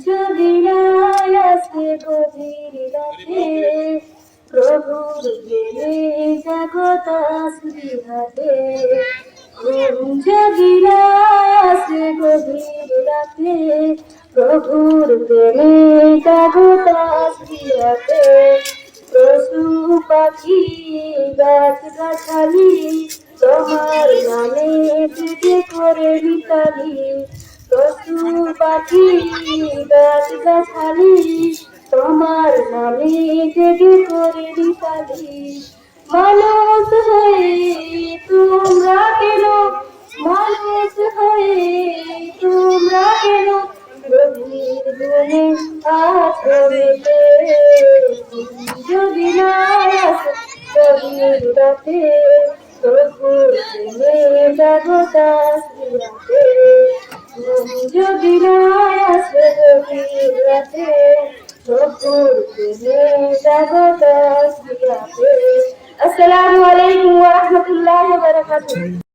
যদি নাই আসে গভীর রাতে, প্রভুর প্রেমে জগৎ আসবিহাতে। ঘুম যদি নাই আসে গভীর রাতে, প্রভুর প্রেমে জগৎ আসবিহাতে। পশু পাখি গাছ গাছালি তোমার নামে জেগে করে মিতালি। পশু পাখি গাছ গাছালি তোমার নামে জেগে করে মিতালি। মানুষ হয়ে তোমরা কেন, মানুষ হয়ে তোমরা কেন গভীর বনে আছো মেতে। যদি না আসে গভীর রাতে, প্রভুর প্রেমে জগৎ আসবিহাতে। যদি না আসে গভীর রাতে, প্রভুর প্রেমে জগৎ আসবিহাতে। আসসালামু আলাইকুম ওয়া রাহমাতুল্লাহি ওয়া বারাকাতুহু।